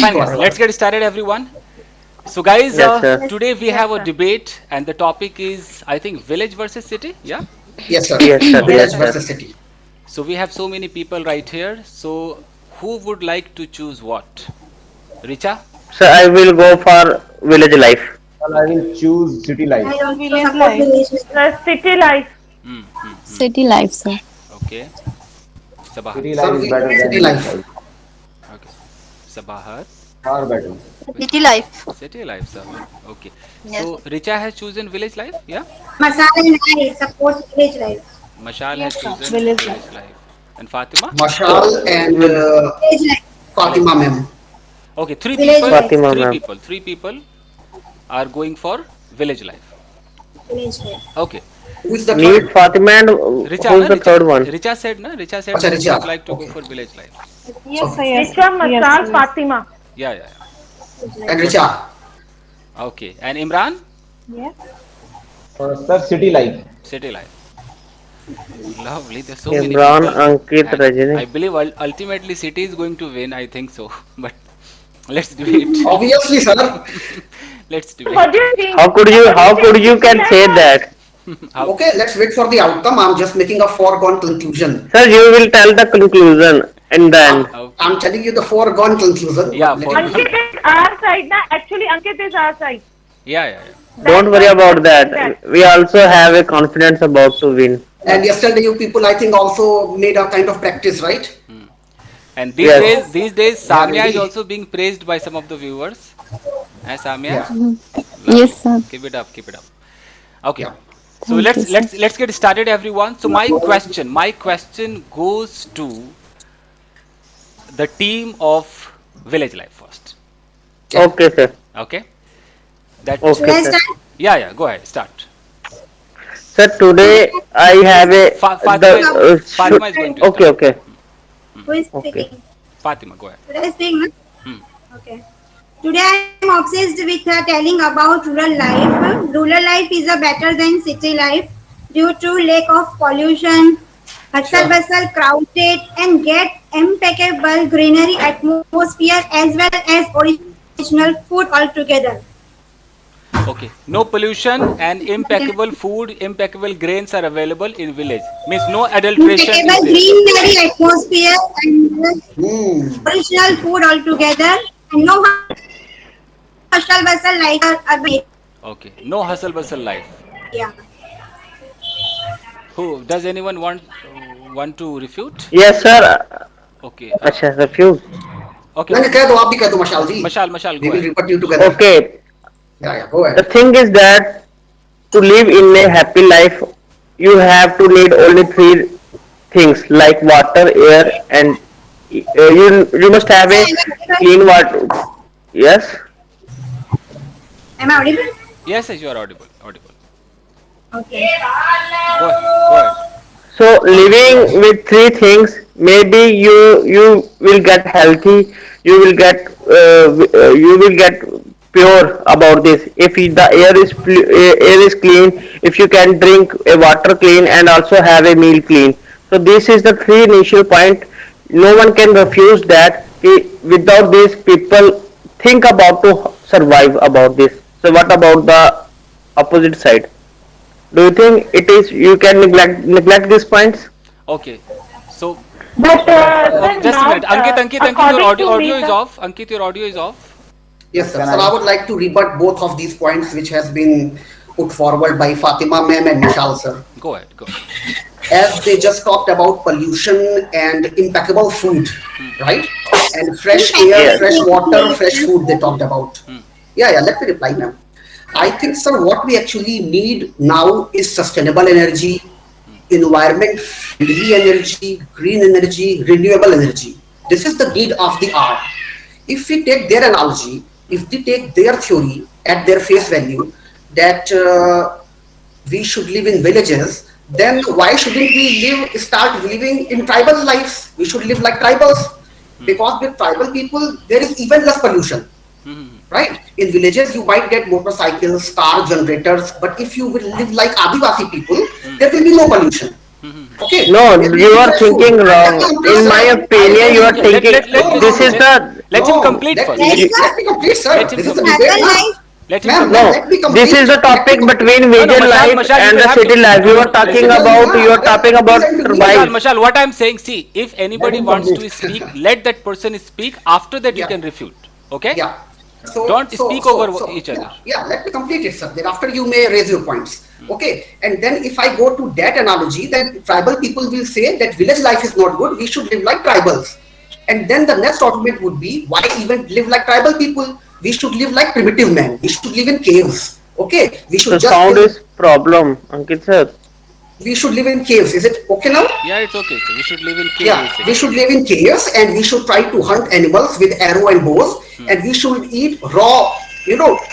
Fine, guys. Let's get started, everyone. So, guys, Yes, sir. today we have a debate, and the topic is, I think, village versus city. Yeah. Yes, sir. Yes, sir. Okay. Village Yes, sir. versus city. So we have so many people right here. So, who would like to choose what? Richa. So I will go for village life. Well, I Okay. will choose city life. I also Village support life. village life. City life. Hmm. Hmm. Hmm. City life, sir. Okay. Sabahat. City life Sir, is better city than village life. life. Okay. Sabahat. Far better. Which City life. city life, Sabahat? Okay. Yes. So Richa has chosen village life. Yeah. Masala and I support village life. Mashal has Yes, sir. chosen Village life. village life. And Fatima. Mashal and Village life. Village Fatima life. ma'am. Okay. Three Village people. life. Fatima Three ma'am. people. Three people are going for village life. Village life. Okay. Who is the Me, third? Fatima, and Richa, who's na? the third one? Richa said, na? Richa said Acha, she Richa. would like to go Okay. for village life. Yes, Okay. sir. Yes. Richa, Masal, Fatima. Yeah, yeah, yeah. And Good. Richa. Okay. And Imran, Yes. Sir, city life. city life. Lovely. There's so many Imran, people, Ankit, and I Rajini. believe ultimately city is going to win. I think so. But let's debate. Obviously, sir. Let's What debate. do you think? How could you? What do How you could think? you City can say life that, How? Okay, let's wait for the outcome. I'm just making a foregone conclusion. sir? You will tell the conclusion in the I'm, end. I'm Okay. telling you the foregone conclusion, Yeah. but or let it For be. Ankit is our side, na? Actually, Ankit is our side. yeah, yeah, yeah. Don't That's worry why we are about saying that. that. We also have a confidence about to win. And yesterday, you people, I think, also made a kind of practice, right? Hmm. And Yes. these days, They are Samya is ready. also being praised by some of the viewers. Eh, Samya? Yeah. Lovely. Yes, sir. Keep it up. Keep it up. Okay. Yeah. So Thank you, sir. let's get started, everyone. So my question goes to the team of Village Life first. Yeah. Okay, sir. Okay. That Should Okay, I sir. start? yeah, yeah. Go ahead. Start. Sir, today I have a the Fatima is should. Fatima is going to Okay, start. okay, Who is okay. speaking? Fatima, go ahead. Should I speak? No? Hmm. Okay. Today I am obsessed with telling about rural life. Rural life is a better than city life due to lack of pollution, hustle Sure. bustle, crowded, and get impeccable greenery atmosphere as well as original food altogether. Okay. No pollution and impeccable food, impeccable grains are available in village. Means no adulteration is Impeccable there. greenery atmosphere and Hmm. original food altogether, and no hustle bustle like urban Okay. No hustle bustle life. area. Who does anyone want to refute? Yes, sir. Okay. अच्छा, refuse. Okay. नहीं नहीं, कह दो, आप भी कह दो, मशाल जी. Mashal, We go will ahead. rebut you together. Okay. Yeah, go The ahead. thing is that to live in a happy life, you have to need only three things like water, air, and you must have a clean water. Yes. Am I audible? Yes, yes, you are audible. Audible. Okay. Go ahead. So living with three things, maybe you will get healthy, you will get pure about this. If the air is clean, if you can drink a water clean and also have a meal clean. So this is the three initial point. No one can refuse that. Without this, people think about to survive about this. So what about the opposite side? Do you think it is you can neglect these points? Okay. So, But sir, just a now minute. Ankit, your according to audio me, is sir, off. Ankit, your audio is off. Yes, sir. Can Sir, I I? would like to rebut both of these points which has been put forward by Fatima ma'am and Mishal sir. Go ahead. Go ahead. As they just talked about pollution and impeccable food, Hmm. right? And fresh air, Impeccable Yes. fresh water, fresh greenery. food they talked about. Hmm. Yeah, let me reply, ma'am. I think, sir, what we actually need now is sustainable energy, environment friendly energy, green energy, renewable energy. This is the need of the hour. If we take their analogy, if we take their theory at their face value, that we should live in villages, then why shouldn't we start living in tribal lives? We should live like tribals, Hmm. because with tribal people there is even less pollution, Hmm. Hmm. right? In villages you might get motorcycles, car generators, but if you will live like Adivasi people, Hmm. there will be no pollution. Okay, No, maybe you are fresh food. thinking Let wrong. me complete, In my sir. I opinion, you think are Okay, thinking no, no, this is the let him no. complete Let first. me Like you, let me complete, sir. Let him This is a complete. debate travel now, life. Let him ma'am. complete. no. Let me This complete. is the Let me topic complete. between No, no, village Mashal, life Mashal, you and will the have to city life. You do are it. talking Listen, Listen, about you na. are talking about Listen to me. Mashal, turbines. Mashal, what I'm saying, see, if Let anybody him wants complete. to speak, let that person speak. After that, you Yeah, can refute. Okay? yeah. Don't speak over each other. Yeah, yeah. Let me complete it, sir. Then after you may raise your points. Okay, and then if I go to that analogy, then tribal people will say that village life is not good. We should live like tribals. And then the next argument would be, why even live like tribal people? We should live like primitive men. We should live in caves. Okay, we should The just sound kill. is problem, Ankit sir. We should live in caves. Is it okay now? Yeah, it's okay. So we should live in cave, Yeah, he's saying. we should live in caves and we should try to hunt animals with arrow and bows, and we should eat raw,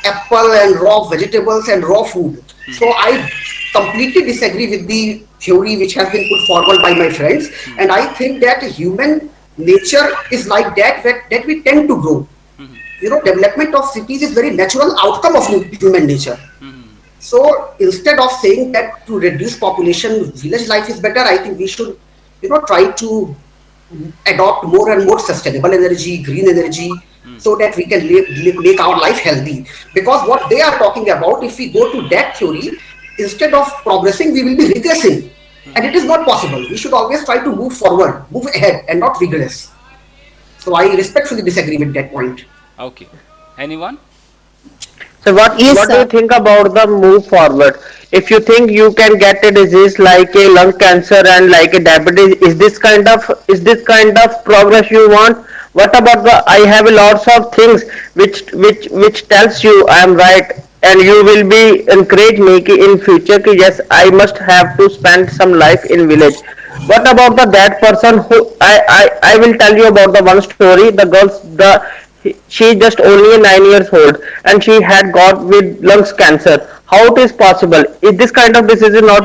apple and raw vegetables and raw food. So I completely disagree with the theory which has been put forward by my friends, and I think that human nature is like that we tend to grow. Development of cities is very natural outcome of human nature. So instead of saying that to reduce population, village life is better, I think we should, try to adopt more and more sustainable energy, green energy, so that we can make our life healthy. Because what they are talking about, if we go to that theory, instead of progressing, we will be regressing. And it is not possible. We should always try to move forward, move ahead, and not regress. So I respectfully disagree with that point. Okay. Anyone? So Yes, what do you sir. think about the move forward? If you think you can get a disease like a lung cancer and like a diabetes, is this kind of progress you want? What about the I have a lots of things which tells you I am right and you will be encourage me कि in future कि yes I must have to spend some life in village. What about the that person who I will tell you about the one story. The girls the she is just only 9 years old and she had got with lungs cancer. How it is possible? Is this kind of disease not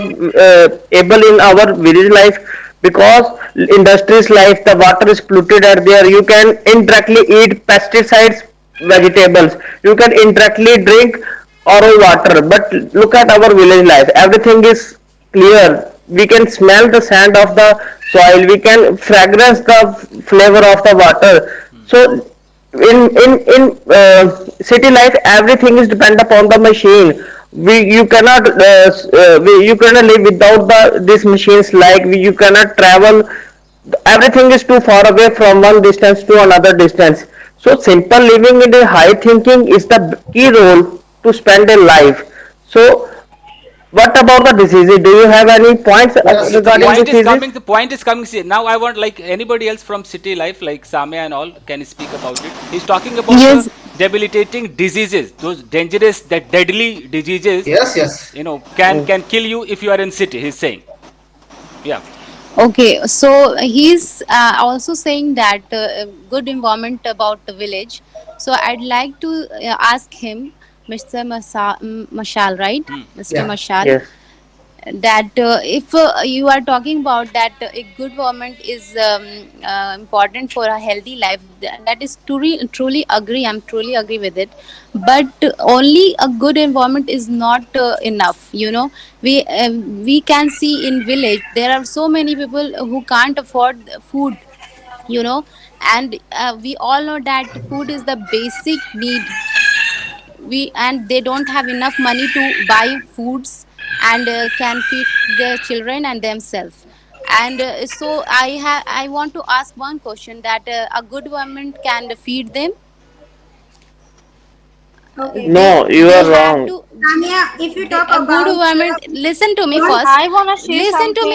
able in our village life? Because industries life, the water is polluted are there. You can indirectly eat pesticides, vegetables. You can indirectly drink RO water. But look at our village life. Everything is clear. We can smell the sand of the soil. We can fragrance the flavor of the water. So in city life everything is depend upon the machine. You cannot live without these machines. Like you cannot travel. Everything is too far away from one distance to another distance. So simple living in a high thinking is the key role to spend a life. So what about the diseases? Do you have any points Yes, The regarding yes. point is diseases? coming. The point is coming. See, now I want like anybody else from city life, like Samya and all, can speak about it. He's talking about the Yes. debilitating diseases, those dangerous, that deadly diseases. Yes, yes. Can kill you if you are in city. He's saying, yeah. Okay, so he's also saying that good environment about the village. So I'd like to ask him, Mashal, right? Mr. Yeah. Mashal, Yes. that if you are talking about that a good environment is important for a healthy life, that is truly agree. I'm truly agree with it. But only a good environment is not enough. We can see in village there are so many people who can't afford food. You know, and we all know that food is the basic need. And they don't have enough money to buy foods and can feed their children and themselves. And so I want to ask one question, that a good government can feed them. Okay. No, you They are have wrong. to. Tanya, if you talk A good about government, listen to me don't first. I wanna say something.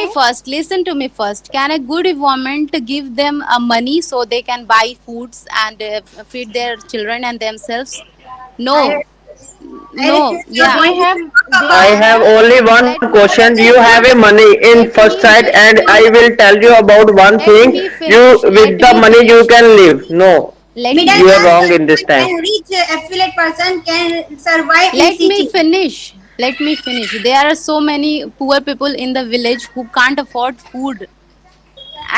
Listen to me first. Can a good government give them money so they can buy foods and feed their children and themselves? I No. I No, refuse your yeah. They point. If have you talk they I about have have only one let question. You let have me a money in let first me side, and I finish. will tell you about one Let thing. me You finish. with the money you can live. No, Let middle me you are class wrong finish. in this person time. and rich affiliate person can survive in Let me city. finish. Let me finish. There are so many poor people in the village who can't afford food,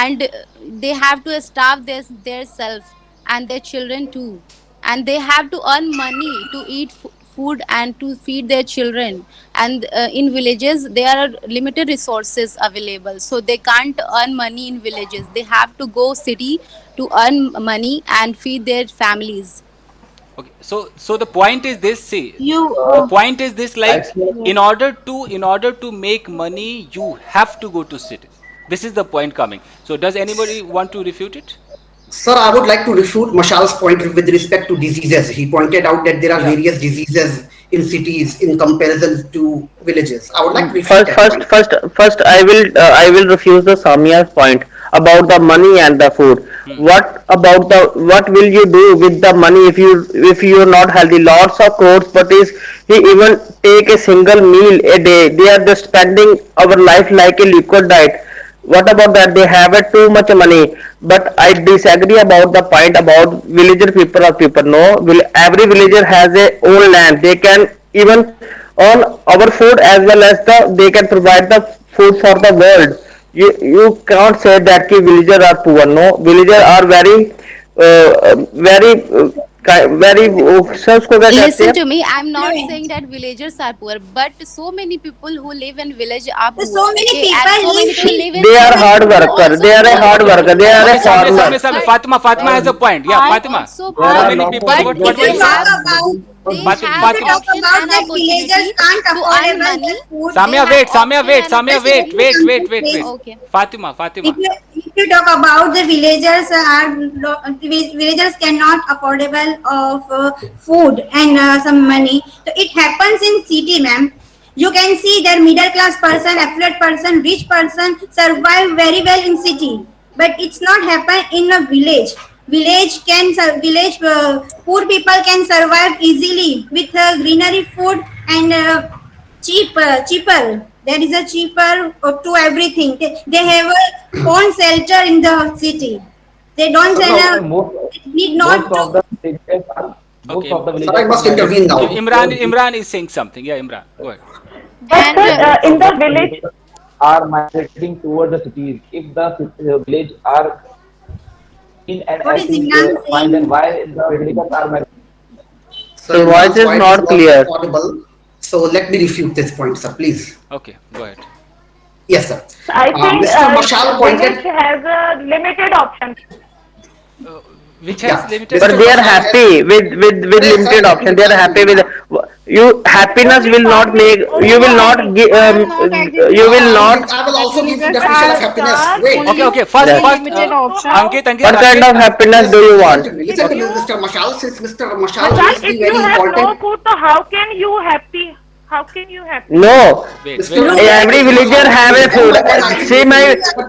and they have to starve their self and their children too, and they have to earn money to eat food and to feed their children. And in villages there are limited resources available, so they can't earn money in villages. They have to go city to earn money and feed their families. Okay, so the point is this. See, You the point is this. Like, Actually, in order to make money, you have to go to cities. This is the point coming. So, does anybody want to refute it? Sir, I would like to refute Mashal's point with respect to diseases. He pointed out that there are Yeah. various diseases in cities in comparison to villages. I would like to refute First, that first, point. first, first, I will refuse the Samia's point about the money and the food. What about what will you do with the money if you are not healthy? Lots of crores, but is he even take a single meal a day? They are just spending our life like a liquid diet. What about that? They have a too much money. But I disagree about the point about villager people or people. No, every villager has a own land. They can even earn our food as well as they can provide the food for the world. You cannot say that ki villagers are poor. No, villagers are very very sir उसको क्या कहते Listen हैं? to me, I'm not No. saying that villagers are poor, but so many people who live in village are poor. So many okay? people And so many live people in- live in They are cities hard who worker. also They are a poor. hard worker. They are a Okay, Samia, farmer. Samia, Samia. Fatima has a point. Yeah, Are Fatima. also There How are poor, many lots people? of but What If were you you they talk saying? have about they Fatima, have Fatima. the talk option about and that villagers opportunity can't to afford earn even the money. food. Samia, They wait. have Samia, option wait. and Samia, wait. opportunity. Wait. Wait. Wait. Wait. Okay. Fatima, Fatima. If you talk about the villagers villagers cannot affordable of food and some money, so it happens in city, ma'am. You can see that middle class person, affluent person, rich person survive very well in city, but it's not happen in a village. Village poor people can survive easily with greenery food and cheaper. There is a cheaper to everything. They have a own shelter in the city. They don't sir, sell most need not most of to. the villages are most Okay. of the Sir, I villages must are intervene now. Imran is saying something. Yeah, Imran. Go ahead. but And sir, in the village, are migrating towards the cities. If the village are in and What is everything Imran fine, then saying? why the villagers are migrating? Sir, The voice Imran's is point not clear. audible. So let me refute this point, sir, please. Okay, go ahead. Yes, sir. I think Mr. Mashal village pointed. has a limited option. Which Yeah. has limited. But Mr. they are Mashal- happy with limited option. They are happy with you. Happiness will not make you will not you will not. I will also give you definition of happiness. Wait. Okay, okay. First, Yes. first, So Ankit, Ankit, What kind of Ankit. happiness do you want? Listen to me, Mr. Mashal. Since Mr. Mashal Mashal, raised the if you very have no important. food, so how can you happy? How can you happy? No. Wait, Mr. wait. Every villager have a food. See, my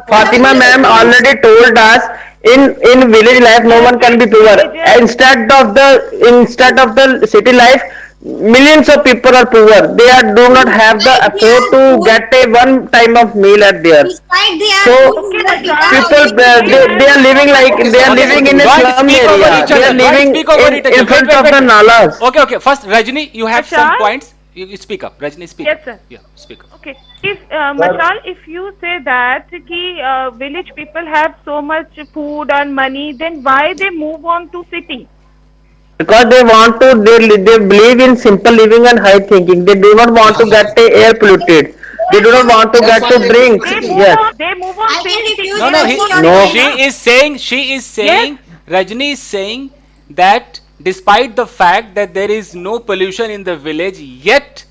Fatima ma'am already told us in village life no one can be poor. Instead of the city life, millions of people are poor. They do not have the afford to get a one time of meal at there. Despite they are So, poor, People they are living like they are living in a Don't slum speak over area. each They other. are Don't living speak over each other. in front Wait, of wait, the wait. nalas. Okay, okay. First, Rajni, you have some Ashar? points. You speak up. Rajni, speak Yes, up. sir. Yeah, speak up. Okay. If Mashal, if you say that ki, village people have so much food and money, then why they move on to city? Because they want to they believe in simple living and high thinking. They do not want to get the air polluted. They do not want to get to drink. They move Yes. on. They move on. I can city. refuse No, no, Rajni, your No. point. She is saying, Rajni is saying that despite the fact that there is no pollution in the village, yet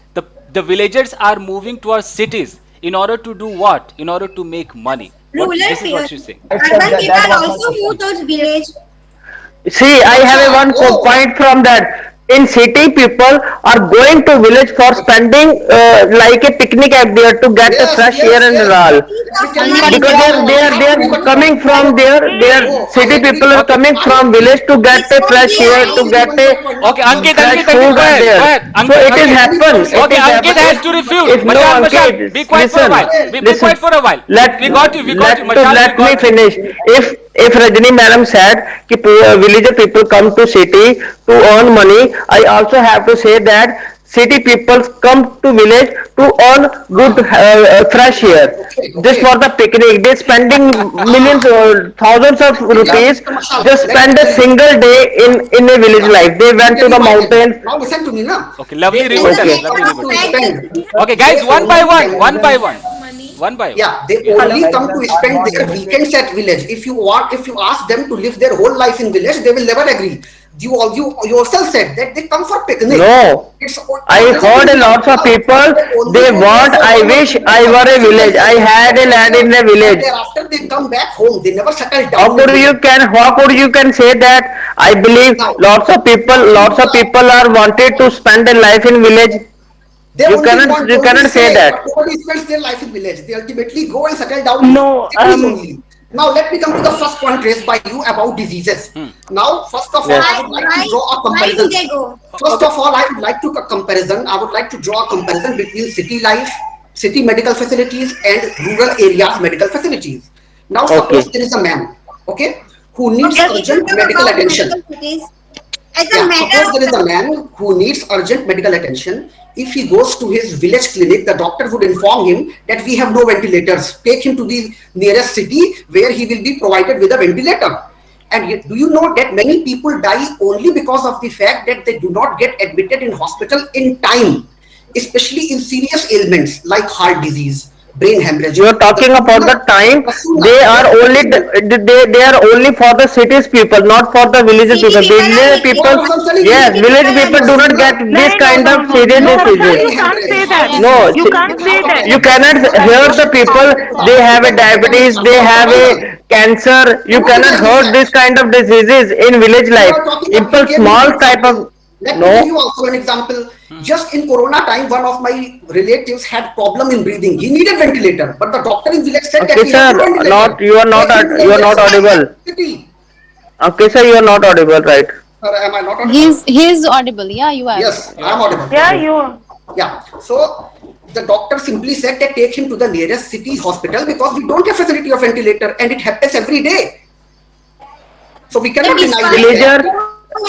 the villagers are moving towards cities in order to do what? In order to make money. Rural This is what people. she's saying. Urban That people was my also move to village. See, I have a one point from that. In city, people are going to village for spending like a picnic at there to get the Yes, fresh yes, air and yes. all. Because Because they are coming from there. City people are coming from village to get a fresh air, to get a Okay, Ankit, fresh Ankit, food go are ahead, there. go ahead. So it is Ankit. happen. Okay, Ankit has to refute. If no Mashal, Mashal, Ankit, be quiet for a while. Be quiet for a while. Let We got you, we got you. Mashal, let we me got you. finish. If Rajni madam said कि villager people come to city to earn money, I also have to say that city people come to village to earn good fresh air. Okay, Just okay. for the picnic, they spending millions or thousands of Yeah, rupees. Mr. Mashal, Just let me spend a tell you. single day in a village Yeah, life. They let me went to tell the you why then. mountains. Now listen to me now. Okay, lovely They As a only Okay. rebuttal. matter Lovely come of to rebuttal. fact, the spend. city Okay, They guys, one by only one, come. one by one, one by one. Yeah, they Yes. only come to Organizations are spend not their limited. weekends at village. If you ask them to live their whole life in village, they will never agree. You yourself said that they come for picnic. No, It's I listen to heard a me now. lot of people. They only They go there want. for I 1 or wish 2 days I for were a vacation. village. They I go had for a land pleasure, in a and village. thereafter they come back home. They never settle How down in could you village. can how could you can say that? I believe Now, lots of people are wanted to spend a life in village. they only want, You only cannot say say, but that. nobody spends their life in village. They ultimately go and settle down in No, cities only. Now let me come to the first point raised by you about diseases. Now, first of all, yes. I would like to draw a why do comparison. they go? First Okay. of all, I would like to comparison. I would like to draw a comparison between city life, city medical facilities, and rural areas medical facilities. Now, suppose Okay. there is a man, okay, who needs Okay, if you urgent talk medical about attention. medical cities, as a Yeah, matter suppose of there is a fact, man who needs urgent medical attention. If he goes to his village clinic, the doctor would inform him that we have no ventilators. Take him to the nearest city where he will be provided with a ventilator. And yet, do you know that many people die only because of the fact that they do not get admitted in hospital in time, especially in serious ailments like heart disease, brain hemorrhage. You are The talking about sooner, the time. the sooner, They are yes, only they are only for the cities people, not for the village city people. people are Village living, what people, I'm telling yes, you, city village people are people the do living. not sooner, get No, this no, kind no, of no, serious no, Vishal, diseases. you brain can't hemorrhage, say heart that. No, disease, You can't and say heart that. attack. you cannot What I'm hear telling the you, people. They have a the doctor is diabetes, they a have a provider. cancer. You Nobody cannot does this hear fact. this kind of diseases in village You life. are talking about, you Simple gave me small one type example. of Let me no. give you also an example. Just in Corona time, one of my relatives had problem in breathing. He needed ventilator, but the doctor in village said that Okay, we have no sir. ventilator. Not you are not Take him to the you are not nearest audible. city. Okay, sir. You are not audible, right? Or am I not audible? He's audible. Yeah, you are. Yes, You I'm are. audible. Yeah, Okay. you. Yeah. So the doctor simply said that take him to the nearest city hospital because we don't have facility of ventilator and it happens every day. So we So cannot deny this despite fact. Villagers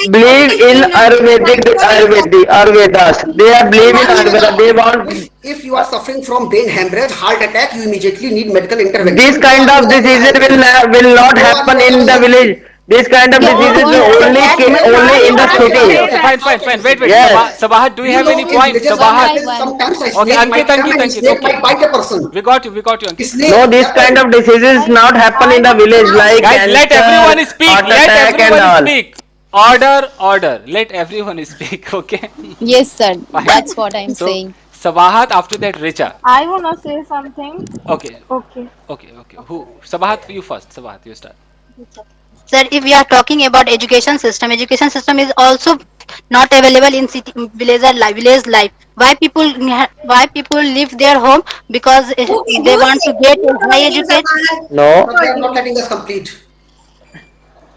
believe in Ayurvedas. They are believe in Ayurveda. They want If you are suffering from brain hemorrhage, heart attack, you immediately need medical this intervention. Go kind of Ayurveda will diseases help you. will not Go happen Ayurveda in will the help you. village. This kind of Yeah, No, diseases go no, ahead. for only that Vishal, only medical in you the can't intervention cities. are say Okay, there. that. fine, How fine, can you fine. say Wait, that? wait. Yes. Sabahat, do you You have any know, in points? villages are One Sabahat. by cases, one. sometimes a Okay, snake Ankit, might come Ankit, and a Ankit. snake Okay. might bite a person. We got you, A Ankit. No, snake, this kind leopard. of diseases not happen I in the want village to. like Guys, let cancer, everyone speak. heart Let attack, and everyone all. speak. Order, order. Let everyone speak. Okay. Yes, sir. Fine. That's what I'm So, saying. Sabahat, after that, Richa. I wanna say something. Okay. Okay. Okay, okay. Who? Sabahat, you first. Sabahat, you start. Sir, if we are talking about education system is also not available in city, village life. Why people leave their home because Okay, they do want to say get you a know high names education. about No, No, they are not continue. letting us complete.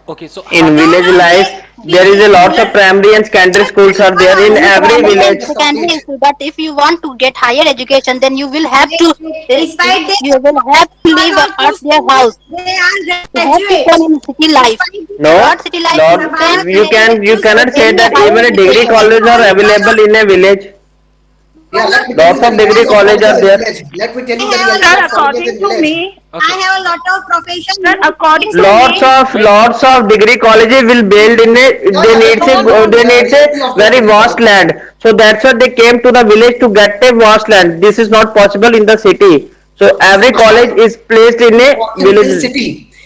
Okay, so in No, village no, life they there is a lots of rural primary and secondary schools are there in In every primary Let and village. us secondary complete. school, but if you want to get higher education, then you will have to despite they you will have to leave all out to their school, house. they are You have to graduates. come in city life. Despite Not No, city life, lot you can Sabahat, you let me cannot say get a that higher even a degree education. college are available in a village. Yeah, let me tell you Lots the of degree reality of college colleges are in there. village. Let me tell I you the have a reality lot Sir, of colleges according in to village. me, I okay. have a lot of profession. sir, according to Lots me, of Wait. degree colleges will build in a Yeah, yeah, let me tell you they the needs a reality of the very degree vast colleges. land. So that's why they came to the village to get a vast land. This is not possible in the city. So Mr. every college Mashal, is placed in a village.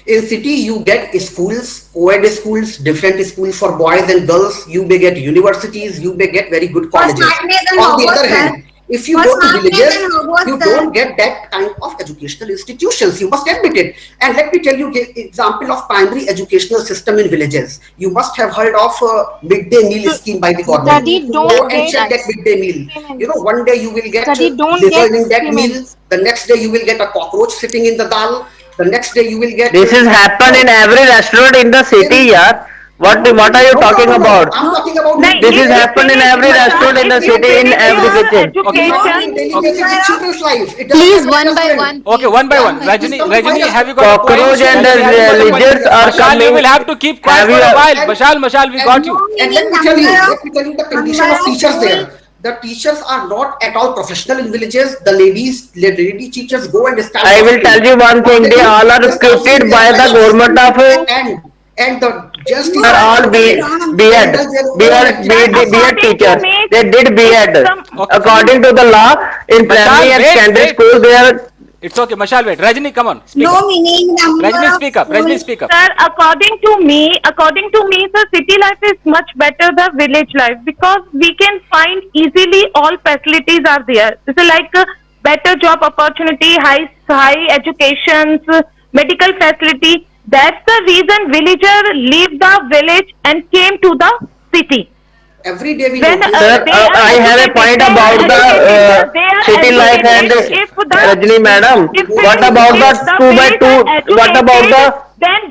in city you get schools, co-ed schools, different schools for boys and girls. You may get universities. You may get very good For colleges. smartness and On the other Hogwarts, sir. hand, if you For go to smartness and villages, Hogwarts, you sir. don't get that kind of educational institutions. You must admit it. And let me tell you the example of primary educational system in villages. You must have heard of midday meal scheme by the government. study Yeah, Go don't and get check that yes. midday meal. You know, cements. one day you will get Study don't get lizard in that meal. cements. The next day you will get a cockroach sitting in the dal. The next day you will get This is happen in every restaurant in the city, in yeah. What are you no, no, talking no, no. about? I'm No, talking about Now, in This daily is if life. happen in finish, every Vishal, restaurant in if the you city in finish every your kitchen. It's Okay. not no, only education, please, daily Okay. basis in sir. children's life. It doesn't Please, happen in one by restaurant. one, Okay, please. one by One one. Yeah, by please one. Rajni, come to my Rajni, have you restaurant. got a point? Cockroach Please and come to Rajni, my have you got a point? lizards restaurant. are Mashal, you will coming. have to keep quiet Have for you a while. And Mashal, we and got No you. and meaning let me tell number you, of let me tell you the condition number of of teachers school there. The teachers are not at all professional in villages. The lady teachers go and stand. I will tell you one thing. They all are recruited by the government of. And the just They are all B.Ed, B.Ed teachers. They did B.Ed. According to the law, in primary and secondary school, they are. It's okay, Mashal, wait. Rajni, come on. Speak No up. meaning number Rajni, of speak up. schools. Rajni, speak up. Sir, according to me, sir, city life is much better than village life because we can find easily all facilities are there. It's like better job opportunity, high education, medical facility. That's the reason villager leave the village and came to the city. Every day we When, notice. Sir, I have a point about the city life and Rajni madam. What about the 2 by 2? What about the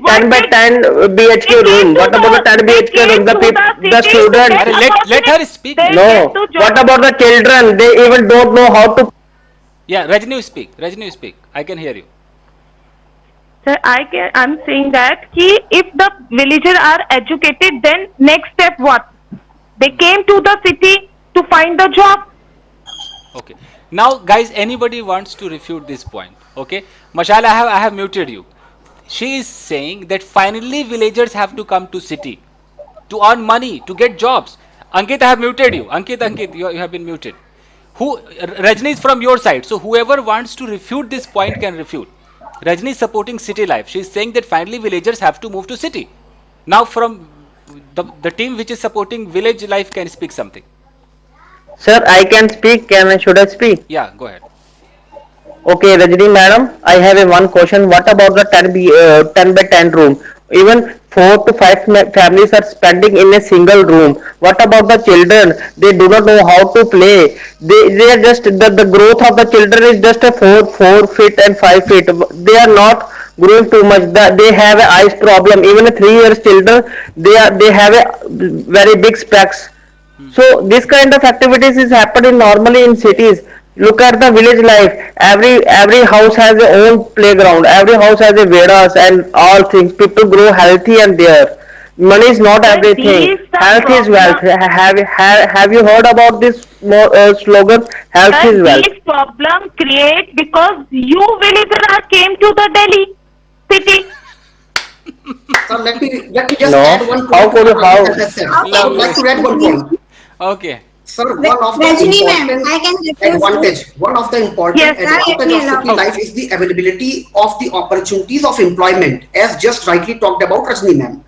10 by 10 BHK room? What about the 10 BHK room? The students. Let her speak. No. What about the children? They even don't know how to. Yeah, Rajni, you speak. Rajni, you speak. I can hear you. Sir, I'm saying that if the villagers are educated, then next step what? They came to the city to find the job. Okay. Now, guys, anybody wants to refute this point? Okay. Mashal, I have muted you. She is saying that finally villagers have to come to city to earn money, to get jobs. Ankit, I have muted you. Ankit, you have been muted. Rajni is from your side. So whoever wants to refute this point can refute. Rajni is supporting city life. She is saying that finally villagers have to move to city. Now from the team which is supporting village life can speak something. Sir, I can speak. Should I speak? Yeah, go ahead. Okay, Rajni madam, I have a one question. What about the 10 by 10 room? Even 4 to 5 families are spending in a single room. What about the children? They do not know how to play. They are just the growth of the children is just a 4 feet and 5 feet. They are not growing too much. They have a eyes problem. Even a 3 years children, they have a very big specs. So this kind of activities is happening normally in cities. Look at the village life. Every house has their own playground. Every house has a vedas and all things. People grow healthy and there. Money is not But everything. these are Health is wealth. problem- Have you heard about this slogan? Health Sir, is wealth. these problem create because you villagers came to the Delhi city. So let me just No. add one point. How could you- how? I would like to add one point. Okay. Sir, one of the Rajni ma'am, important I can refuse advantage, one of the important Yes, advantage of allow city me. life is the availability of the opportunities of employment, as just rightly talked about Rajni ma'am.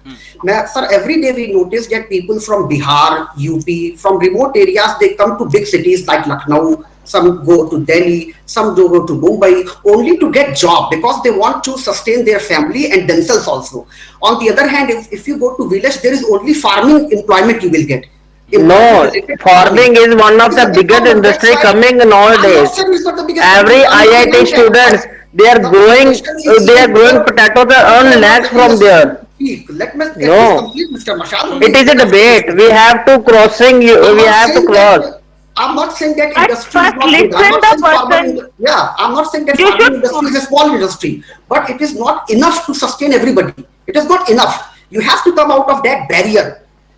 Sir, every day we notice that people from Bihar, UP, from remote areas, they come to big cities like Lucknow. Some go to Delhi, some go to Mumbai, only to get job because they want to sustain their family and themselves also. On the other hand, if you go to village, there is only farming employment you will get. No, farming is one of the biggest industry coming nowadays. Every IIT students, they are growing potatoes and earn lakhs from there. Let me get No. this complete, Mr. Mashal. It is a debate. We have to we have to cross. I'm not saying that But industry is first not good. I'm listen not the saying person. yeah, I'm not saying that You farming should- industry is a small industry, but it is not enough to sustain everybody. It is not enough. You have to come out of that barrier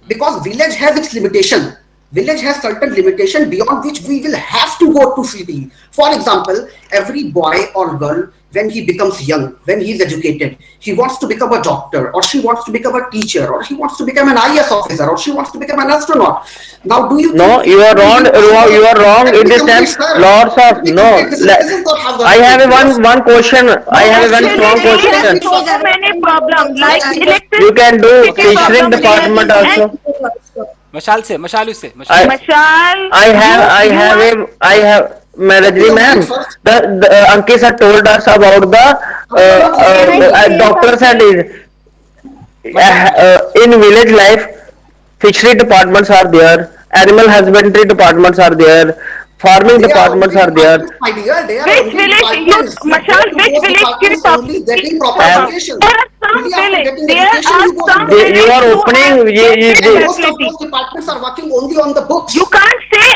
because village has its limitation. Village has certain limitation beyond which we will have to go to city. For example, every boy or girl, when he becomes young, when he is educated, he wants to become a doctor, or she wants to become a teacher, or he wants to become an IS officer, or she wants to become an astronaut. Now, do you? No, think- you are wrong. You are wrong Let in me this complete, sense. sir. Lots of Let me no. complete. This is not how the- I have a one question. I have a very Actually, strong there question. is so many problems like electricity. You can do fishery problem department and- also. Mashal se, Mashal you say. I- Mashal. Mashal, I you have, Rajni ma'am, the Ankit sir told us about the doctors and in village life, fishery departments are there, animal husbandry departments are there, farming They are departments only are there. departments, my dear. They are which only village departments. you, Mashal, Go to which those village you departments talk? only getting proper And- education. There are some Only after village. getting There education, are you go some to You village are who opening- have you- basic you- most of facility. those departments are working only on the books. You can't say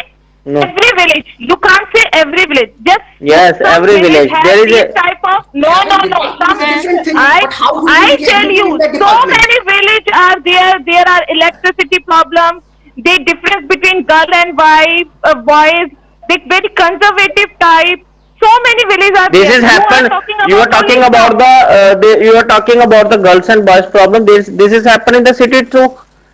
No. every village. You can't say every village. Just Yes, some every village. has There is this a- type of no. Every department is a different thing, but how do you I get tell educated you, in that so department? many village are there. There are electricity problems. The difference between girl and wife, boys, the very conservative type. So many villages are This there. is happen. You are talking only about some. you are talking about the girls and boys problem. This is happen in the city too.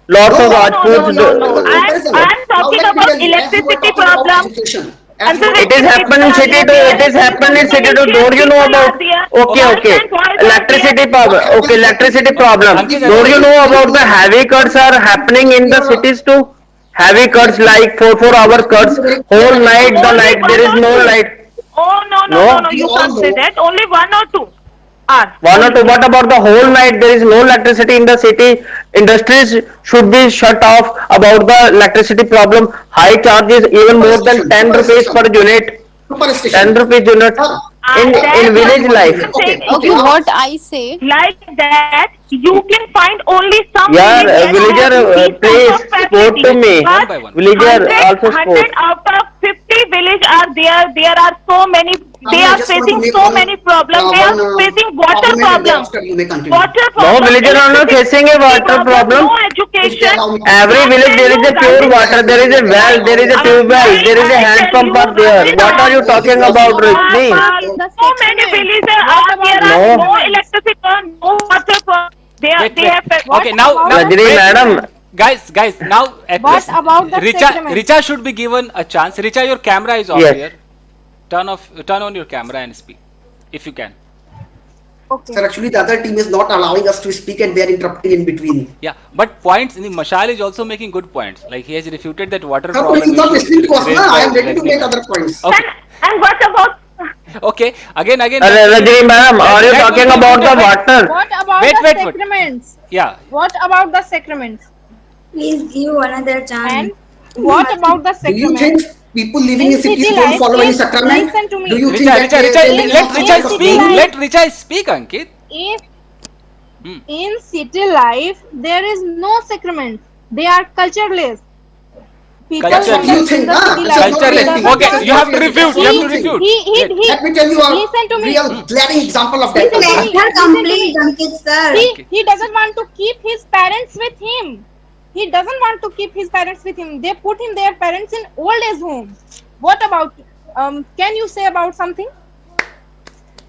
Lots No, of no, Rajputs. no, no, comparison. I'm Now talking let me about tell you, as you were electricity talking about problem. education, as you were It is talking happen in city too. It is happen in city too. Don't you know about? Okay, okay. Electricity problem. Okay, electricity problem. Ankit, Don't you know about the heavy cuts are happening in the cities too? Heavy cuts like 4 hours cuts. Whole night the Only light. one There is or no two. light. Oh, no, no, No? no, no. we You all can't say know. that. Only 1 or 2 hours. One or two. What about the whole night? There is no electricity in the city. Industries should be shut off. About the electricity problem, high charges even more than 10 Super rupees per station. unit. Super 10 station. rupees unit Sir, in That in is village one life. minute. saying Okay, okay. Okay, Now, what I say, like that. You can find only some Yeah, villages villager, having these type please of quote to facilities. me. One But by one. Villager 100, also sport. 100 out of 50 village are there. There are so many. They Ami, I are just want to facing make so one, many problems. They are facing water argument and problem. thereafter you may continue. Water No, problem. villager are not facing a water problem. No Please education. allow me to Every speak. village there is a pure water. There is a well. There is a tube well. There is a hand pump are there. What are you talking about, Rajni? The so many villages are there are No. no electricity, no water. Wait, They wait. have. Okay, now Rajni wait. madam, Guys, now at What least about the Richa, sacraments? Richa should be given a chance. Richa, your camera is off Yes. here. Turn on your camera and speak, if you can. Okay. Sir, actually the other team is not allowing us to speak and they are interrupting in between. Yeah, but points. Mashal is also making good points. Like he has refuted that water Sir, problem. but he's not issue listening to us, raised na? by I am ready to Rajni make madam. other points. Okay, And what about? okay. Again. Rajni madam, are you That will talking be about the muted. water? What about Wait, the wait, wait. sacraments? Yeah. What about the sacraments? Please give another chance. And what about the Do you think sacraments? people living in In city cities don't life, follow any if- sacrament? listen to me. Do you think Richa, that Richa, they let will not Richa follow speak. the Let Richa speak, Ankit. If Hmm. in city life there is no sacrament, they are cultureless. People Culture- from Do you the, think, in the na? city This is life. not Culture reality. lesson. doesn't Okay, want you have to This is refute. not You have to reality. refute. Wait. Let me tell you a Listen to me. real glaring example of that. Listen to Sir. me. Let her complete, Ankit sir. He doesn't want to keep his parents with him. He doesn't want to keep his parents with him. They put him their parents in old age home. What about? Can you say about something?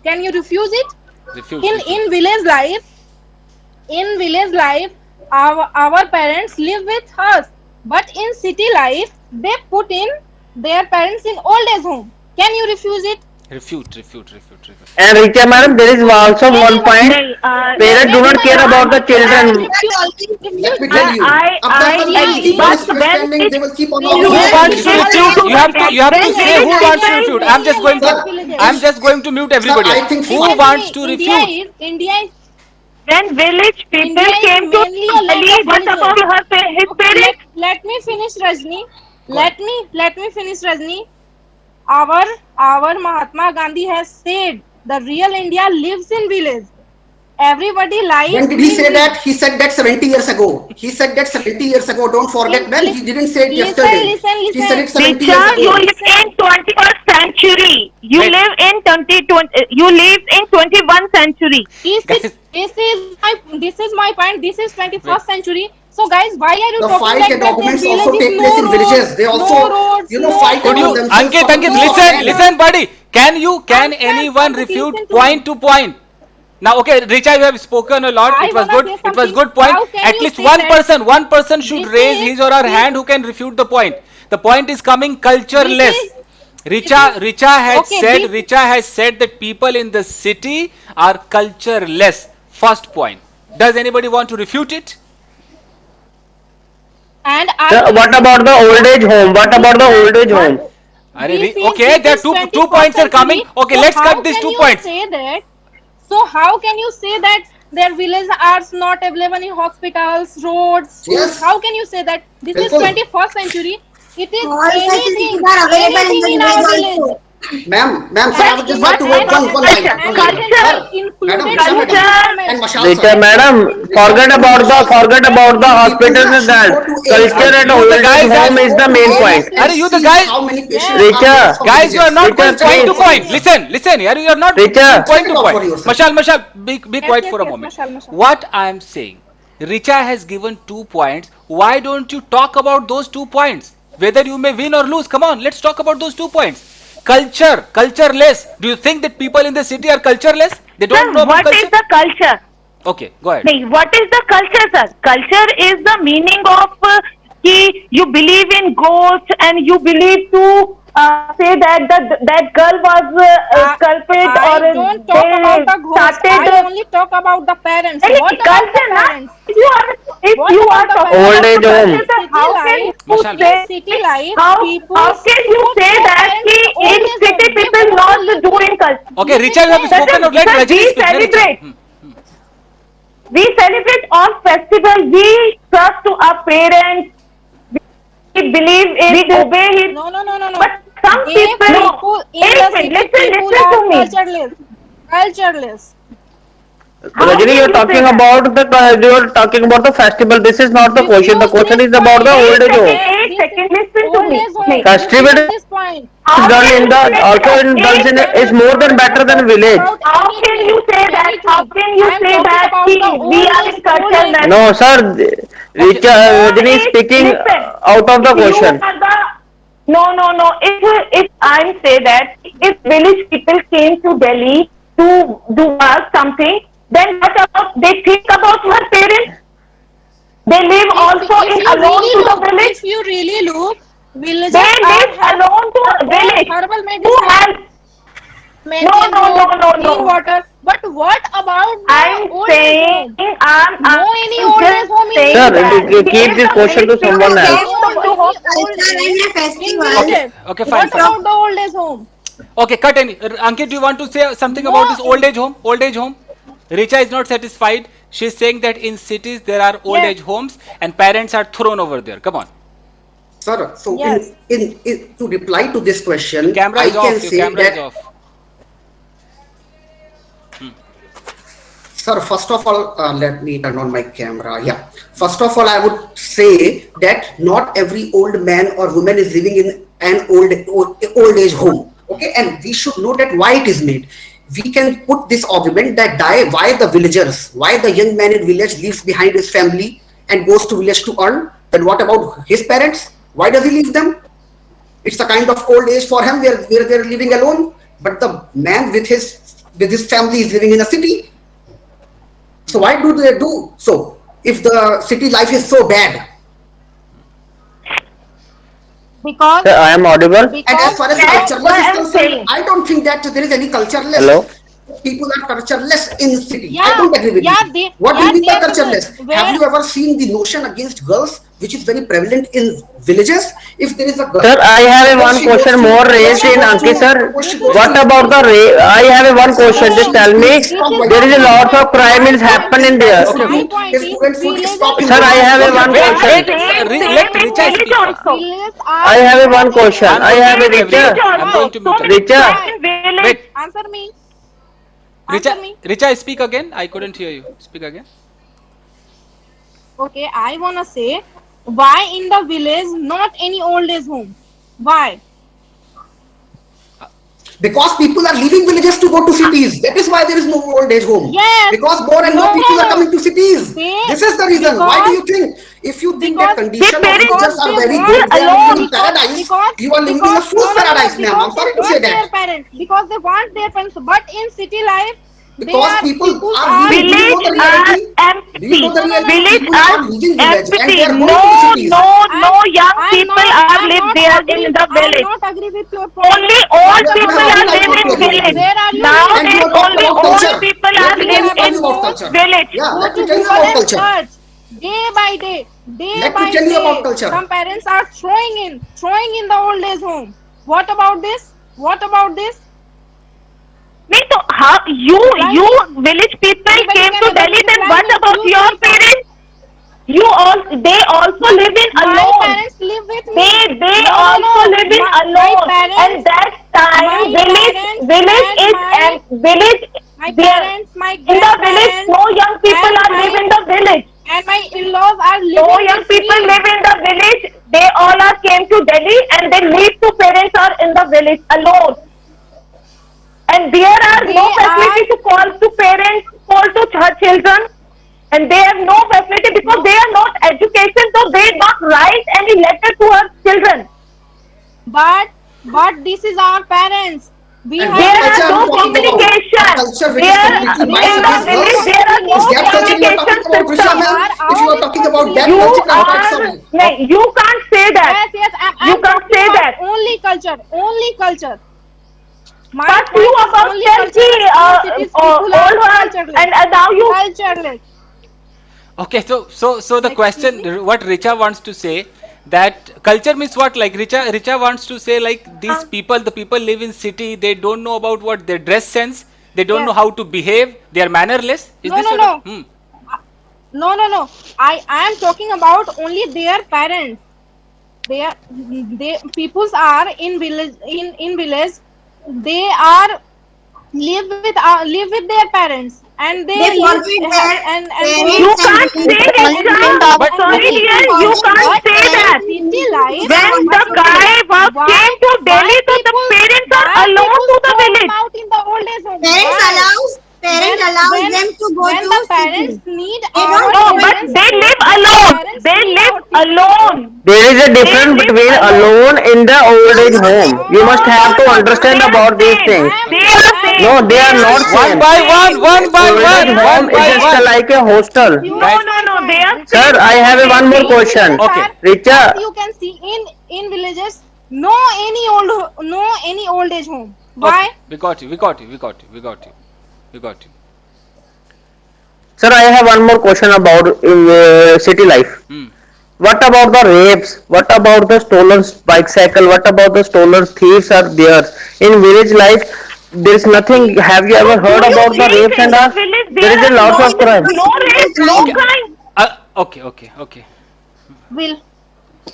Can you refuse it? Refute. In village life, our parents live with us. But in city life, they put in their parents in old age home. Can you refuse it? Refute. And Richa madam, there is also one point. Parents do not care about the children. Let me tell you. I agree, But but when when they will keep on Who wants to refute? You have to say who wants to refute. I'm just going to mute everybody. Sir, I think Who so. wants to refute? India is when village people India is came to mainly a land Delhi, of what villages. about his parents? let me finish, Rajni. Let me finish, Rajni. Our Mahatma Gandhi has said the real India lives in village. Everybody lies. When did he in say village. that? He said that 70 years ago. He said that 70 years ago. Don't forget, man. He didn't say it yesterday. He said it 70 years Richa, you ago. live in 21st century. You Wait. live in 2020. You live in 21st century. Guys. This is my point. This is 21st century. So guys, why are you The talking fight like and that? arguments There also villages, take place in no villages. roads, They also, no roads, you know, no fight Could you, among themselves. Ankit, No, listen, buddy. Can anyone sir, refute listen to point to point? Now, okay, Richa, you have spoken a lot. I It was wanna good. say It was something. good point. How can At you least say one person should this raise is- his or her hand who can refute the point. The point is coming cultureless. Richa has said that people in the city are cultureless. First point. Does anybody want to refute it? And What about the old age home? What about the old age home? Okay, there are two points are coming. Okay, let's cut these 2 points. So how can you say that their villages are not available in hospitals, roads, schools? Yes. How can you say that? This is Bilkul. 21st century. It is All facilities anything, are available anything in in the our village village. also. Ma'am, sir, I would just like to What- work one line. Culture. Madam, Included and Mashal Richa sir. madam, forget about the hospitals and that. Culture and old age home is the main point. Are you the guy? How many patients Richa. are there from Guys, you are not villages? going point to point. Listen here. You are not Richa. point to Speak up for point. yourself. Mashal, be quiet yes, for a yes, moment. Mashal. What I am saying, Richa has given 2 points. Why don't you talk about those 2 points? whether you may win or lose. Come on, let's talk about those 2 points. Culture, cultureless. Do you think that people in the city are cultureless? They don't Sir, know about what is culture? the culture? Okay, go ahead. नहीं, what is the culture, sir? Culture is the meaning of कि you believe in ghosts and you believe to say that that girl was culprit I or don't talk about the ghost. I only talk about the parents. Any What about the culture, na? parents? If What you about are the talking Old about age the home. culture, sir, how can you Mashal. say City life, how people can you put say their that parents कि in in old age city home? They people want not to live doing culture? Okay, Richa, you have Sir, spoken. Let sir, Rajni we speak. Let Richa. celebrate. We celebrate all festivals. We trust to our parents. We believe in. We obey it. No. But some They people. people in the Wait, city listen people to are me. cultureless. Cultureless. How Rajini, can you're you talking say that? about you're talking about the festival. This is not the question. The Refuse question this is about the point. old age home. Eight second, listen to Old me. age home. Festival Refuse this point. is How done can in you the say also that? in done in Eight is more than better than village. About How can you say that? How can you I'm say talking that about the we are in culture old age. No, sir. Okay. Rajini is speaking Listen, out of the if you question. are the no. If I say that if village people came to Delhi to do work something, then what about they think about her parents? They live also If in you alone really to the look, village. if you really look, They villagers are live have alone to a proper village. herbal Who medicine, has maintain road, no. clean water. But what about the I'm old age saying home? I'm No any I'm old age just home in Sir, saying that village. keep if this the question to village people someone else. came No to any home, old Culture age and a in festival. Okay, village. okay, fine, What fine. about the old age home? Okay, cut any. Ankit, do you want to say something about this No. old age home? Old age home? Richa is not satisfied. She's saying that in cities there are old Yes. age homes and parents are thrown over there. Come on. Sir, so Yes. in to reply to this Your question, camera I is can off. Your say camera is that, off. sir, first of all, let me turn on my camera. Yeah. First of all, I would say that not every old man or woman is living in an old age home. Okay, and we should know that why it is made. We can put this argument that why the villagers, why the young man in village leaves behind his family and goes to village to earn. Then what about his parents? Why does he leave them? It's a kind of old age for him where they're living alone. But the man with his family is living in a city. So why do they do so? If the city life is so bad, Because Sir, I am audible. and as far as That's cultureless what is I'm concerned, saying. I don't think that there is any cultureless. Hello. People are cultureless in city. I Yeah, don't agree with yeah, you. What do yeah, you mean by they are cultureless? where- Have you ever seen the notion against girls, which is very prevalent in villages? If there is a girl, Sir, I have a one she goes question to- more raised she in goes Ankit to- sir. she goes What to- about the I have a one question. Just tell me, there is a lot of crime is happening there. Okay, My okay. point His is, students would villagers stop him. Sir, I have a Okay, one wait, question. let Richa Village speak first. also. Villages I are have a one not question. I'm I going to have a mute everyone. Richa. I'm going to mute So many everyone. Richa. people in village. Wait, Answer me. Richa, Answer me. Richa, speak again. I couldn't hear you. Speak again. Okay, I wanna say, why in the village not any old age home? Why? Because people are leaving villages to go to cities. That is why there is no old age home. Yes. Because more and more No, people no, are no. coming to cities. They- This is the reason. Why do you think? If you think that Because condition of parents- villagers are because very they good, want they are living in alone. paradise. Because- You are living in a because- fool's no, no, no, paradise, ma'am. I'm because sorry they to say want their that. parents, because they want their parents. But in city life, Because people are leaving. Do you know the Village are reality? Do you empty. know the reality? Village People are are leaving village and empty. they are going No, to the cities. no young I'm people not- are I'm live not there agree- in the I'm village. not agree with your point. Only old You people have are a right live not in to agree with village. me. Where are you And Nowadays you are talking only about old culture. people Let are me live tell you in about culture. village. Yeah, Go let to me tell you Google about and culture. search. Day by day, day Let me by tell you day, about culture. some parents are throwing in the old age home. What about this? What about this? नहीं तो how you village people Anybody came can to able Delhi, to then reply what me. about You your tell first. parents? They also live in My alone. parents live with me. They No, also live in My alone, parents, and that time my village parents village and is my- and village my there parents, my in the village. grandparents, No young people and are my- live in the village. and my in-laws are No living young with people me. live in the village. They all are came to Delhi, and they leave to parents are in the village alone. And there are no They facility are- to call to parents, call to children, and they have no facility because No. they are not education, so they not write any letter to her children. but this is our parents. We And have what There are culture are no you talking about? communication. A culture which is There completely in biased the against village girls? there are no Is that culture you are communication talking about, Risha system. ma'am? If you are talking about that You culture, I'm quite are sorry. no, you can't say that. Yes, yes. You I'm can't talking say about that. only culture. Only culture. My But point you is about only can culture. see In cities, people are old one cultureless. and now you Cultureless. Okay, so the Excuse question, me? what Richa wants to say, that culture means what? Like Richa wants to say, like these people, the people live in city, they don't know about what their dress sense, they don't know Yes. how to behave, they are mannerless. Is No, this no, what? no. No. I am talking about only their parents. They peoples are in village. They are live with their parents, and they They live forget their and they you parents and can't say relatives. it, Only sir. depend on But Sorry okay, dear, you can't say that. city life. When But the guy was Why came to Delhi, so the parents are alone to the throw him village. out in the old age home? Parents Why? allows them to go When to the parents city. need They our don't No, but provide. children's they support, live when the alone. parents They need live our children's support, alone. There is a They difference live between alone. alone in the old age home. You No, must no, have to no. understand They are about these same. things. They okay. are I'm same. No, they They are are not One same. both by one, same. one by Old age one, They are home one is by just same. one. like a hostel. you No, Guys, no, no. They are Sir, same. I have They one more live. question. okay. as Richa, you can see in villages, no any old age home. Okay, Why? we got you, we got you, we got you, we got you, we got you. sir, I have one more question about city life. Hmm. What about the rapes? What about the stolen bicycle? What about the stolen thieves are there? In village life, there is nothing. Have you So ever do heard you about the think rapes in and the all? village There there is a are lots of crime. no rape, no Okay, crime? okay. Will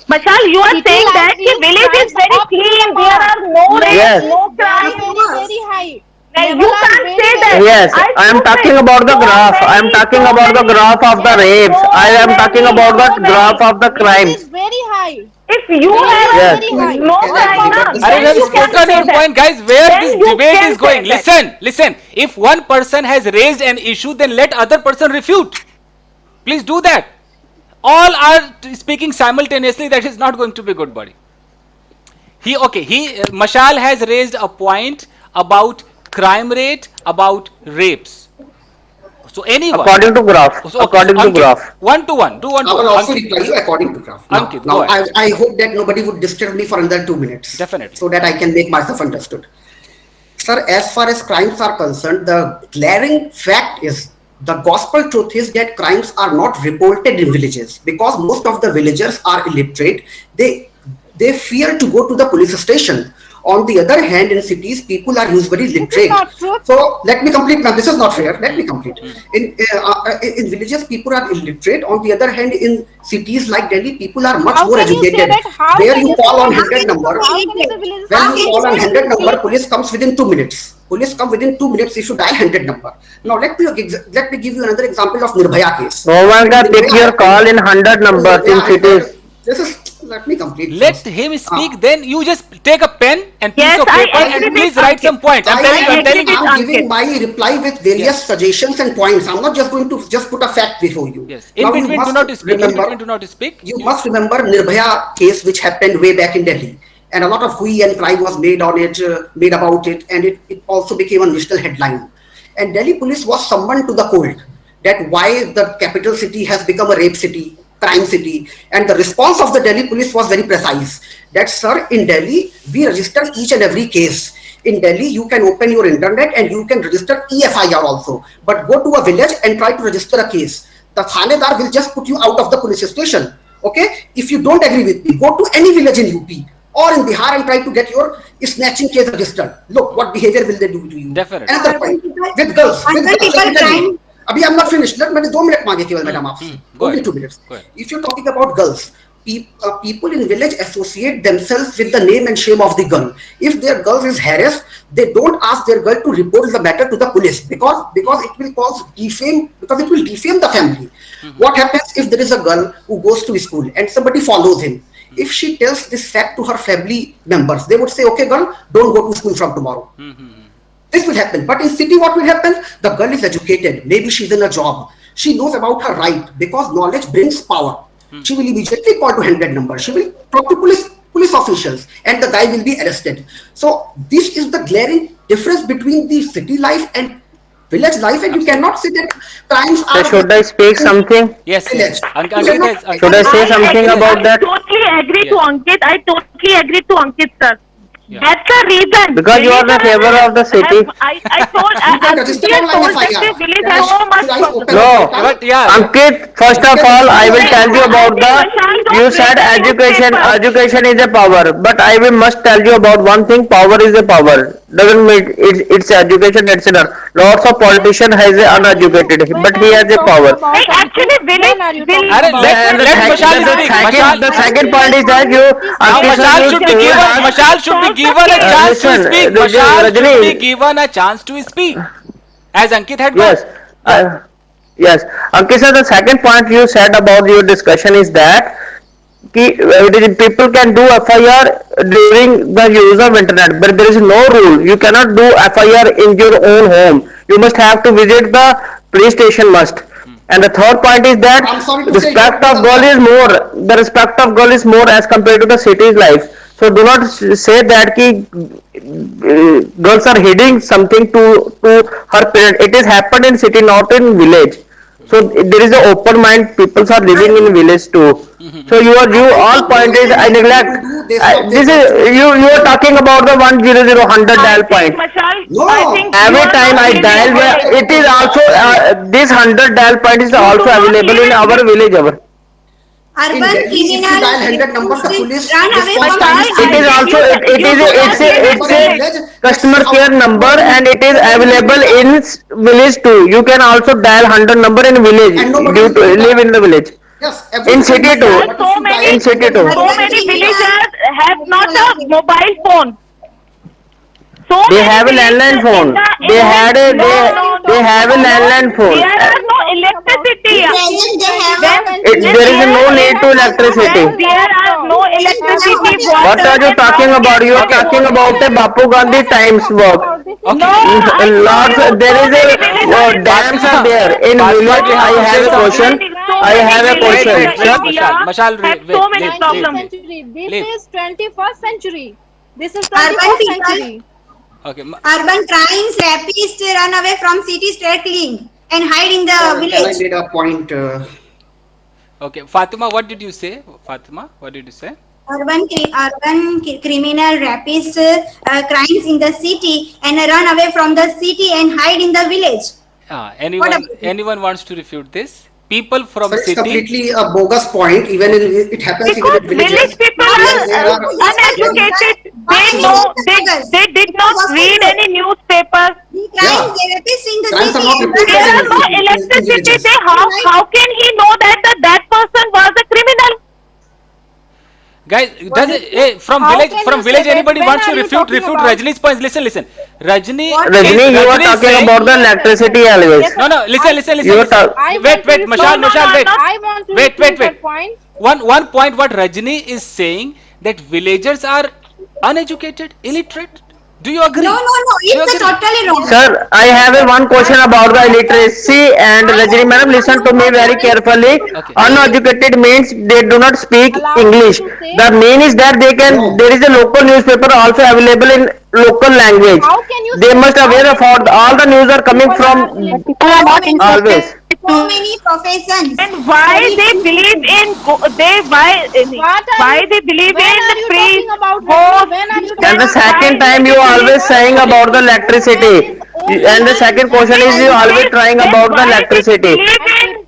Mashal, you are city saying life that the is village is crimes very up to the clean. There mark. are no Level rape, Yes. is no very Of crime. very course. very high. Now Level you are can't very say very that. high. Yes, I I am prove talking it. about the graph. I am talking about the graph of the Yes, rapes. So I am talking many, about so the many. graph of the it is crimes. very high. If you It is have Yes. very high. no Can I What crime about now, rebut this Arey, then you have you point? can spoken say your that. point, guys. Where Then this you debate can is say going? that. Listen. If one person has raised an issue, then let other person refute. Please do that. All are speaking simultaneously. That is not going to be good, buddy. Mashal has raised a point about crime rate, about rapes. So anyone. According to graph. So According to Ankit, graph. one to one, do one I to one. will also Ankit, reply you according to graph. Ankit, go Now ahead. I hope that nobody would disturb me for another 2 minutes Definitely. so that I can make myself understood. Sir, as far as crimes are concerned, the glaring fact is the gospel truth is that crimes are not reported in villages because most of the villagers are illiterate. They fear to go to the police station. On the other hand, in cities, people are usually This is literate. not truth. So let me complete. Now, this is not fair. Let me complete. In villages, people are illiterate. On the other hand, in cities like Delhi, people are much How more can you say educated. that? How Where can you you say call on that? How can 100 you number, say How can you say illiterate? villages when How are you can you call on say 100 number, illiterate? illiterate? police comes within 2 minutes. Police come within 2 minutes if you dial 100 number. Now let me give you another example of Nirbhaya case. No one In can pick Nirbhaya your happened. call in 100 In numbers Nirbhaya in cities. happened. This is let me complete Let first. him Uh, speak. Then you just take a pen and piece Yes, of I paper I agree and with please write Ankit. some points. I'm telling you. I I'm agree telling with you. am giving Ankit. my reply with various Yes. suggestions and points. I'm not just going to just put a fact before you. Yes. In Now you between, do must not speak. In between, remember do not speak. you must remember Nirbhaya case which happened way back in Delhi, and a lot of hui and cry was made on it, made about it, and it also became a national headline. And Delhi police was summoned to the court that why the capital city has become a rape city, crime city, and the response of the Delhi police was very precise. That sir, in Delhi we register each and every case. In Delhi, you can open your internet and you can register EFIR also. But go to a village and try to register a case. The Thanedar will just put you out of the police station. Okay? If you don't agree with me, go to any village in UP or in Bihar and try to get your snatching case registered. Look, what behavior will they do to you? Definitely. Another Urban point. people, With girls, urban let people me tell you. crime. अभी I'm not finished. मैंने 2 minute मांगे केवल madam आपसे. Go Only ahead. 2 minutes. Go ahead. If you're talking about girls, people in village associate themselves with the name and shame of the girl. If their girl is harassed, they don't ask their girl to report the matter to the police because it will cause defame because it will defame the family. What happens if there is a girl who goes to school and somebody follows him? If she tells this fact to her family members, they would say, "Okay, girl, don't go to school from tomorrow." This will happen. But in city, what will happen? The girl is educated. Maybe she's in a job. She knows about her right because knowledge brings power. She will immediately call to 100 number. She will talk to police police officials, and the guy will be arrested. So this is the glaring difference between the city life and village life, and you cannot say that crimes So are should I speak something? Yes, village. yes. Ankit has, Should I say something about that? I totally agree to Yeah. Ankit. I totally agree to Ankit, sir. Yeah. That's the reason. Because you are the Villagers favor of the city. I told, You can Ankit register has online told that FIR. the village Can has so I much. should I open No. a portal? But yeah, Ankit, first of all, I will tell you about you said education is a power, but I will must tell you about one thing. Power is a power. Doesn't mean it's education. It's not. Lots of politician has a uneducated, but he has a power. Hey, actually, village. Arre, let Mashal speak. The second point is that you. Now Mashal should be given a chance to Listen, speak. Rajni- Mashal should be Rajni- given a chance to speak. As Ankit had Yes. got. Yes. Ankit sir, the second point you said about your discussion is that people can do FIR during the use of internet, but there is no rule. You cannot do FIR in your own home. You must have to visit the police station must. And the third point is that I'm sorry to say, respect you- of girl is more. The respect of girl is more as compared to the city's life. So do not say that girls are hiding something to her parent. It is happened in city, not in village. So there is a open mind. People are living in village too. So you all point is I neglect. This is you are talking about the 100 dial point. Mashal, No. I think Every you are time not I giving dial, away. it is also this 100 dial point is also do not available in even- our village. In Urban Delhi, if you dial 100 number, the criminals police run away response from time is It is also it's a customer care number and it is available in village too. You can also dial 100 number in village And nobody due to will do live that. in the village. Yes, In city too. So many, In city too. so many villagers have not a mobile phone. So They many have a landline villagers phone. in the- They had a No, they no, they no, have a no. landline phone. There are no electricity. present they have There is no need to electricity. When there are no electricity, What are you talking about? You are talking about the Bapu Gandhi times work. No, Lots. There is a dams are there in village. I have a question. I have a question. Mashal, have wait, so many leave, problems. century. This Leave. is 21st century. This is Urban 21st people- century. Okay. urban crimes, rapists run away from cities struggling and hide in the Can I village. made a point? Okay. Fatima, what did you say? Fatima, what did you say? Criminal rapists crimes in the city and run away from the city and hide in the village. Anyone wants to refute this? People from Sir, it's city. completely a bogus point. Even in, it happens Because even in villages. village people There are are- uneducated. They did not read any newspapers. The crimes, Yeah. the rapists in the Crimes are city. not and reported There run are no away. electricity. How can he know that that person was a criminal? Guys, from How village, can from you village, say that? anybody When wants to are you refute talking about? Rajni's points? Listen. Rajni, Rajni, you are Rajni is talking saying- about the electricity always. Yes, No, listen. You are talk- I Wait, want to Mashal, refute- Mashal, wait. I want to Wait. refute that point. One point, what Rajni is saying, that villagers are uneducated, illiterate. Do you agree? No, Do you it's agree? totally wrong. Sir, I have a one question about the illiteracy and Rajni madam, listen to me very carefully. Okay. Uneducated means they do not speak Allow me English. to say- The mean is that they can. No. There is a local newspaper also available in local language. How can you They say- must aware of all the news are coming People from are- People are not always. So many professions. And why they believe in why they believe When in are the you free talking about? host? When are you And the talking second about- time you always saying about the electricity. And the second question is you always trying about the electricity.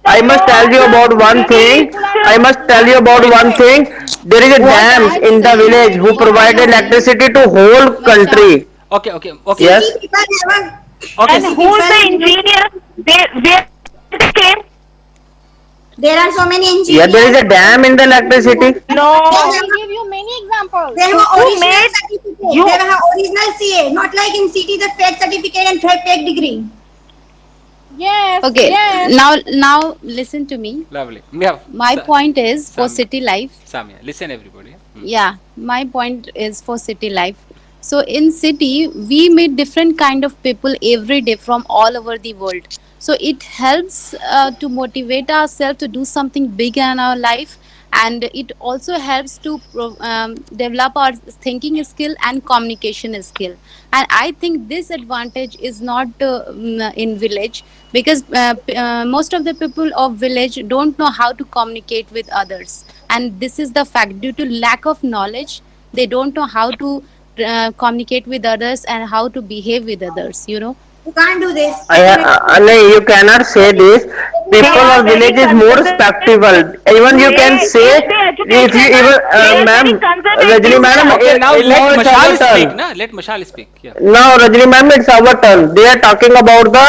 I must tell you about one thing. I must tell you about one thing. There is a dams in the village who provide electricity to whole country. Okay. Yes. City people have a Okay. And who's the engineer? Where they came? There are so many engineers. Yeah, there is a dam in the electricity. No. I will give you many examples. They have Who original made certificate. you- They have original CA, not like in city the fake certificate and fake degree. Yes. Okay, Yes. now listen to me. Lovely. Yeah. My point is for Sam- city life. Samia, listen everybody. Yeah, my point is for city life. So in city we meet different kind of people every day from all over the world. So it helps to motivate ourselves to do something big in our life, and it also helps to develop our thinking skill and communication skill. And I think this advantage is not in village, because most of the people of village don't know how to communicate with others, and this is the fact. Due to lack of knowledge, they don't know how to communicate with others and how to behave with others, you know. You can't do this. No, you cannot say this. They People are of very village is more conservative. respectable. Even you can They- say, they if you education, even, they are ma'am, very conservative. Rajni madam, Okay, now now let it's our Mashal speak. turn. Na? Let Mashal speak. Yeah. Now, Rajni ma'am, it's our turn. They are talking about the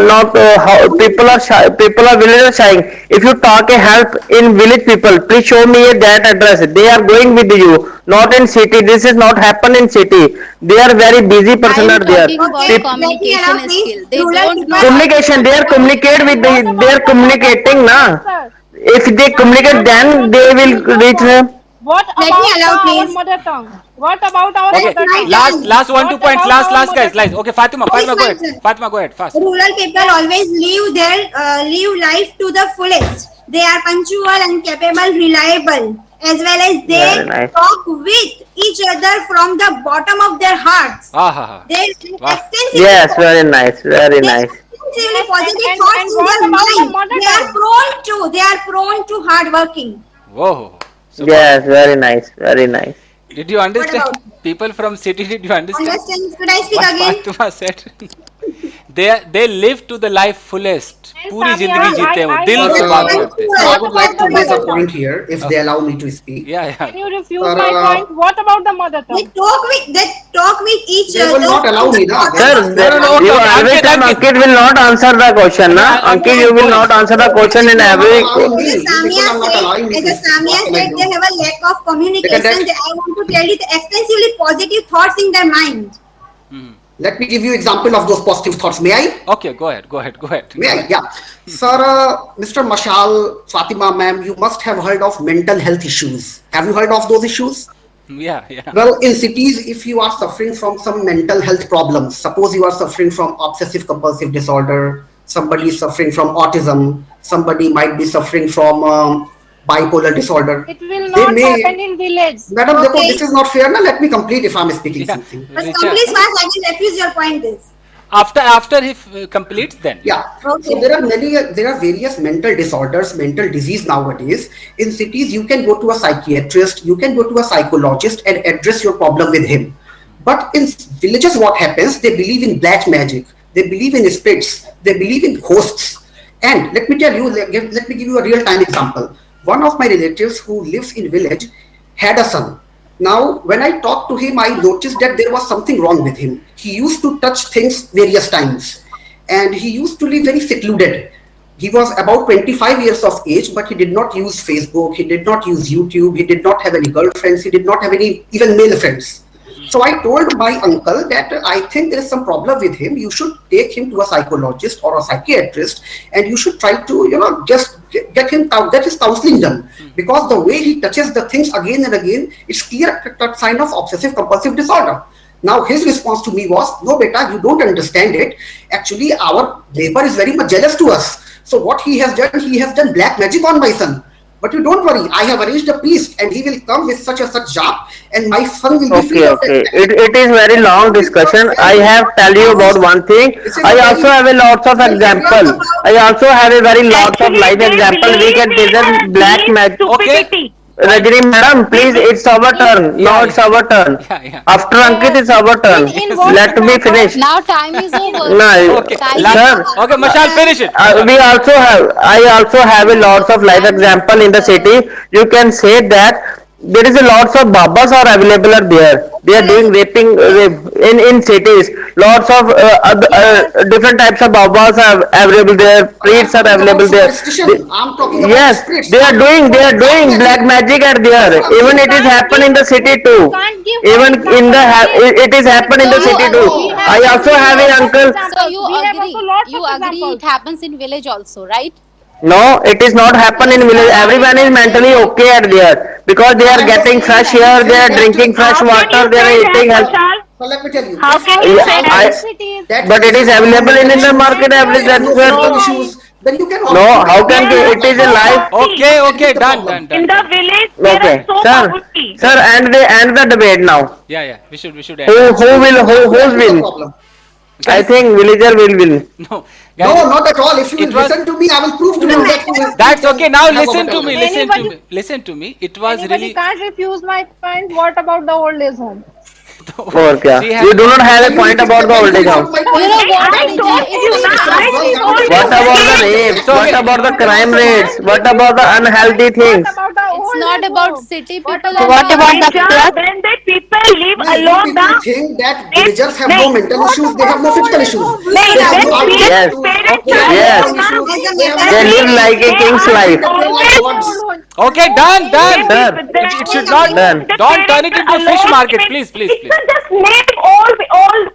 not how people are shy, people are villagers shying. If you talk a help in village people, please show me that address. They are going with you, not in city. This is not happen in city. They are very busy I person am are there. talking about Okay, communication let me allow, skill. They please. don't know Communication. They are communicate with the, What they about are the mother communicating, tongue? na. Yes, sir. If they communicate, then they will reach. What Let me about allow, our please. mother tongue? What about our Okay, mother tongue? last turn. last one What two points. about our Last mother guys. Last. tongue? Okay, Fatima. Who is Fatima, go my ahead. turn? Fatima, go ahead fast. Rural people always live life to the fullest. They are punctual and capable, reliable, as well as they Very nice. talk with each other from the bottom of their hearts. Ah ha ha. They Wow. extensively Yes, very nice, very they nice. extensively Yes, positive and thoughts in what their about the mind. mother They are tongue? prone to hard working. Whoa. Super. Yes, very nice, very nice. Did you understand? about- People from city, did you understand Understand? Could I speak what again? Fatima said? they live to the life fullest. And पूरी Samia, जिंदगी जीते हैं वो, I दिल want से to बात know करते हैं. So I what would about like to the raise a mother point tongue? here, if they allow me to speak. Yeah, yeah. Can you refute Sir, my point? What about the mother They tongue? talk with each They other. will not allow me, na. Sir, No, no, no, okay, you okay, always Ankit, time Ankit. Ankit will not answer the question, na? Ankit Ankit, is you will boring. not answer the question in People are not every. allowing me. As People Samia are not allowing me said, to as speak. Samia What can I said, do? they have a lack of communication. Because I want to tell you the extensively positive thoughts in their mind. Let me give you example of those positive thoughts. May I? Okay, go ahead. May I? Yeah. Sir, Mr. Mashal, Fatima ma'am, you must have heard of mental health issues. Have you heard of those issues? Yeah, yeah. Well, in cities, if you are suffering from some mental health problems, suppose you are suffering from obsessive compulsive disorder, somebody is suffering from autism, somebody might be suffering from bipolar disorder. It will They not may, happen in village. Madam, Okay. देखो, this is not fair. Now let me complete if I'm speaking Yeah. something. But Richa, complete fast, I will refuse your point. This. after he completes, then. Yeah. Okay. So there are various mental disorders, mental disease nowadays. In cities, you can go to a psychiatrist, you can go to a psychologist and address your problem with him. But in villages, what happens? They believe in black magic. They believe in spirits. They believe in ghosts. And let me tell you, let me give you a real time example. One of my relatives who lives in village had a son. Now, when I talked to him, I noticed that there was something wrong with him. He used to touch things various times, and he used to live very secluded. He was about 25 years of age, but he did not use Facebook, he did not use YouTube, he did not have any girlfriends, he did not have any even male friends. So I told my uncle that I think there is some problem with him. You should take him to a psychologist or a psychiatrist, and you should try to, just get his counseling done. Because the way he touches the things again and again, it's clear-cut sign of obsessive compulsive disorder. Now his response to me was, "No, beta, you don't understand it. Actually, our neighbor is very much jealous to us. So what he has done black magic on my son. But you don't worry, I have arranged a priest and he will come with such and such job and my son will be free Okay, of okay. that." It is very long discussion. I have tell you about one thing. I also have a lots of example. I also have a very lots of Actually, life they example. We believe can in present black magic. stupidity. Rajini madam, please, it's our turn. Yeah, Now it's our turn. Yeah. After Ankit, it's our turn. In what Let me example? finish. Now time is over. No, Okay. Time sir. Okay, Mashal, finish it. I also have a lots of life example in the city. You can say that there is a lots of babas are available are there. They are doing rape in cities. Lots of different types of babas are available there. Priests are available there. I'm talking about Yes, spirits. they are doing black magic are there. Even it is happen in the city too. Even in the it is happen in the So you city too. agree? I also have a uncle. So you We have also lots agree? You of agree examples. it happens in village also, right? No, it is not happen in village. Everyone is mentally okay at there because they are getting fresh air, they are drinking fresh How can water, you they are say that, eating health. Vishal? So let me tell you. How if- can you Yeah, say I- that? that But it is available in the market average. That's no where mental issues, then you can. No, how can it is a life? Okay, okay, The done, problem. done, In done. the village, there Okay, are so sir, poverty. sir, and the debate now. Yeah, yeah. We should Who end. who's That's the win? problem. I think villager will win. No, No, guys. not at all. If you It will was- listen to me, I will prove to you that you That's okay. Now have a listen better to me. life. Listen to Anybody- me. Listen to me. It was Anybody really. can't refuse my point. What about the old age home? और क्या? She has- You do not have a point about the old age home. You know what? I told you, na, I told you. What about the rape? What about the crime rates? What about the unhealthy things? What about the It's old not age about home? city What people. about What about the Acha, plus? when the people live You alone, people the think that villagers have no Nahin. mental issues, they have no physical issues. Nahin, They have when no parents Yes. parents are Yes. alone, na, They live like a king's life. always Okay, done, done. Sir, It should not. Done. Don't turn it into fish market, please, please, You please. can just name all.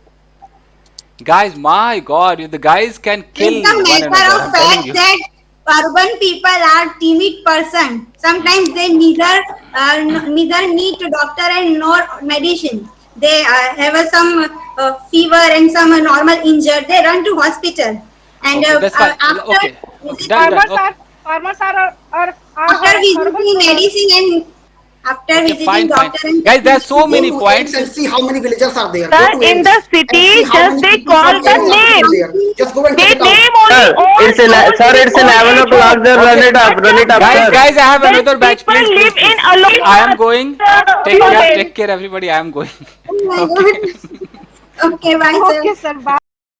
Guys, my God, the guys can kill It's a one matter another. of I'm telling fact you. that urban people are timid person. Sometimes they neither need to doctor and nor medicine. They have some fever and some normal injured. They run to hospital. And Okay, that's fine. after Okay. Done, done. Okay. Farmers are after visiting medicine and after Okay, visiting fine, fine. doctor and Guys, there are so many Go to points. Ames and see how many villagers are there. Sir, Go to in Ames the and city, see how just many they people call from the Ames are name. there. Just go and They check it out. name only Sir, all. it's a level of class. Sir, run it up, Guys, sir. guys, I have When another batch. people Please, please, live in please. alone, I am going. Take care, everybody. I am going. oh my God. Okay, bye, sir. Okay, sir. Bye.